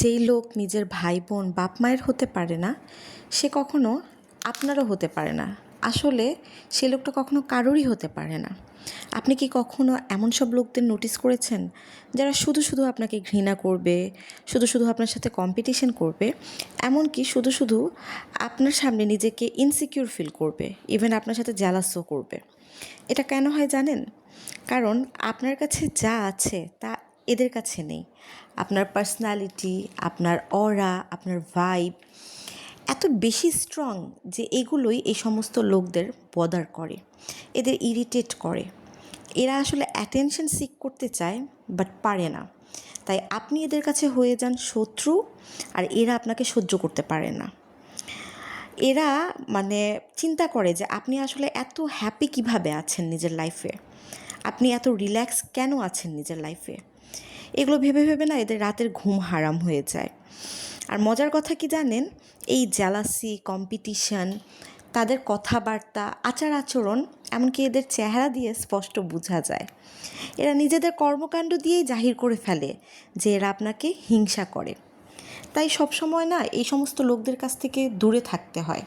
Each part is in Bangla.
যেই লোক নিজের ভাই বোন বাপ মায়ের হতে পারে না, সে কখনো আপনারও হতে পারে না। আসলে সে লোকটা কখনো কারোরই হতে পারে না। আপনি কি কখনো এমন সব লোকদের নোটিস করেছেন যারা শুধু শুধু আপনাকে ঘৃণা করবে, শুধু শুধু আপনার সাথে কম্পিটিশন করবে, এমনকি শুধু শুধু আপনার সামনে নিজেকে ইনসিকিউর ফিল করবে, ইভেন আপনার সাথে জ্যালাসও করবে? এটা কেন হয় জানেন? কারণ আপনার কাছে যা আছে তা এদের কাছে নেই। আপনার পার্সোনালিটি, আপনার অরা, আপনার ভাইব এত বেশি স্ট্রং যে এগুলোই এই সমস্ত লোকদের বদার করে, এদের ইরিটেট করে। এরা আসলে অ্যাটেনশন সিক করতে চায়, বাট পারে না। তাই আপনি এদের কাছে হয়ে যান শত্রু, আর এরা আপনাকে সহ্য করতে পারে না। এরা মানে চিন্তা করে যে আপনি আসলে এত হ্যাপি কিভাবে আছেন নিজের লাইফে, আপনি এত রিল্যাক্স কেন আছেন নিজের লাইফে। এগুলো ভেবে ভেবে না এদের রাতের ঘুম হারাম হয়ে যায়। আর মজার কথা কি জানেন, এই জ্যালাসি, কম্পিটিশন, তাদের কথাবার্তা, আচার আচরণ, এমনকি এদের চেহারা দিয়ে স্পষ্ট বোঝা যায়। এরা নিজেদের কর্মকাণ্ড দিয়েই জাহির করে ফেলে যে এরা আপনাকে হিংসা করে। তাই সবসময় না এই সমস্ত লোকদের কাছ থেকে দূরে থাকতে হয়।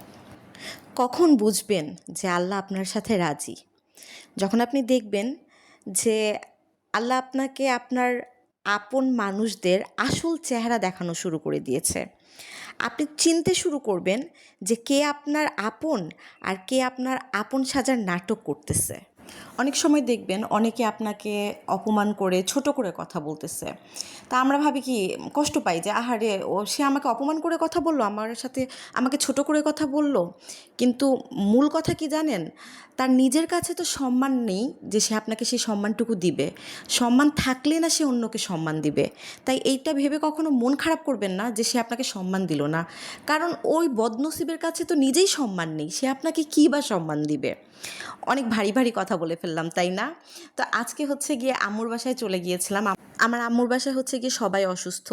কখন বুঝবেন যে আল্লাহ আপনার সাথে রাজি? যখন আপনি দেখবেন যে আল্লাহ আপনাকে আপনার আপন মানুষদের আসল চেহারা দেখানো শুরু করে দিয়েছে। আপনি চিনতে শুরু করবেন যে কে আপনার আপন আর কে আপনার আপন সাজার নাটক করতেছে। অনেক সময় দেখবেন অনেকে আপনাকে অপমান করে ছোট করে কথা বলতেছে। তা আমরা ভাবি কি, কষ্ট পাই যে আহারে, সে আমাকে অপমান করে কথা বললো, আমার সাথে আমাকে ছোট করে কথা বললো। কিন্তু মূল কথা কি জানেন, তার নিজের কাছে তো সম্মান নেই যে সে আপনাকে সেই সম্মানটুকু দিবে। সম্মান থাকলে না সে অন্যকে সম্মান দিবে। তাই এইটা ভেবে কখনো মন খারাপ করবেন না যে সে আপনাকে সম্মান দিল না, কারণ ওই বদনসিবের কাছে তো নিজেই সম্মান নেই, সে আপনাকে কী বা সম্মান দিবে। অনেক ভারী ভারী কথা বলে ফেললাম, তাই না? তো আজকে হচ্ছে গিয়ে আম্মুর বাসায় চলে গিয়েছিলাম। আমার আম্মুর বাসায় হচ্ছে গিয়ে সবাই অসুস্থ।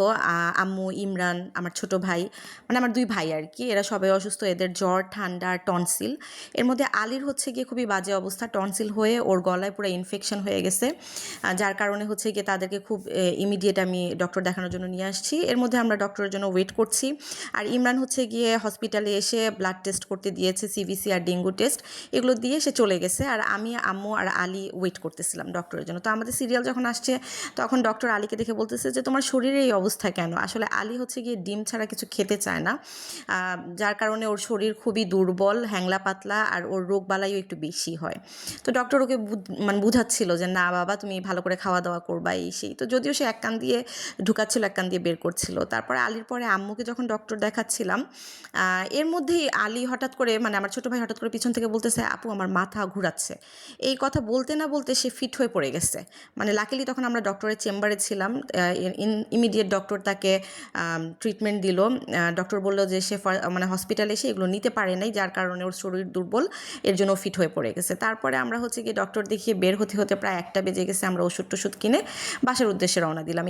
আম্মু, ইমরান, আমার ছোট ভাই, মানে আমার দুই ভাই আর কি, এরা সবাই অসুস্থ। এদের জ্বর, ঠান্ডা, টনসিল। এর মধ্যে আলীর হচ্ছে গিয়ে খুবই বাজে অবস্থা, টনসিল হয়ে ওর গলায় পুরো ইনফেকশন হয়ে গেছে, যার কারণে হচ্ছে গিয়ে তাদেরকে খুব ইমিডিয়েট আমি ডক্টর দেখানোর জন্য নিয়ে আসছি। এর মধ্যে আমরা ডক্টরের জন্য ওয়েট করছি। আর ইমরান হচ্ছে গিয়ে হসপিটালে এসে ব্লাড টেস্ট করতে দিয়েছে, সিভিসি আর ডেঙ্গু টেস্ট, এগুলো দিয়ে সে চলে গেছে। আর আমি, আম্মু আর আলী ওয়েট করতেছিলাম ডক্টরের জন্য। তো আমাদের সিরিয়াল যখন আসছে তখন ডক্টর আলীকে দেখে বলতেছে যে তোমার শরীরে এই অবস্থা কেন? আসলে আলী হচ্ছে গিয়ে ডিম ছাড়া কিছু খেতে চায় না, যার কারণে ওর শরীর খুবই দুর্বল, হ্যাংলা পাতলা, আর ওর রোগবালাইও একটু বেশি হয়। তো ডক্টর ওকে মানে বুঝাচ্ছিল যে না বাবা, তুমি ভালো করে খাওয়া দাওয়া করবা, এই সেই। তো যদিও সে এক কান দিয়ে ঢুকাচ্ছিল, এক কান দিয়ে বের করছিল। তারপরে আলীর পরে আম্মুকে যখন ডক্টর দেখাচ্ছিলাম, এর মধ্যেই আলী হঠাৎ করে, মানে আমার ছোটো ভাই হঠাৎ করে পিছন থেকে বলতেছে আপু আমার মাথা ঘুরাচ্ছে। এই কথা বলতে না বলতে সে ফিট হয়ে পড়ে গেছে। মানে লাকিলি তখন আমরা ডক্টরের চেম্বারে ছিলাম। ইমিডিয়েট ডক্টর তাকে ট্রিটমেন্ট দিল। ডক্টর বললো যে সে মানে হসপিটালে এসে এগুলো নিতে পারে নাই, যার কারণে ওর শরীর দুর্বল, এর জন্য ফিট হয়ে পড়ে গেছে। তারপরে আমরা হচ্ছে গিয়ে ডক্টর দেখিয়ে বের হতে হতে প্রায় 1টা বেজে গেছে। আমরা ওষুধ টষুধ কিনে বাসার উদ্দেশ্যে রওনা দিলাম।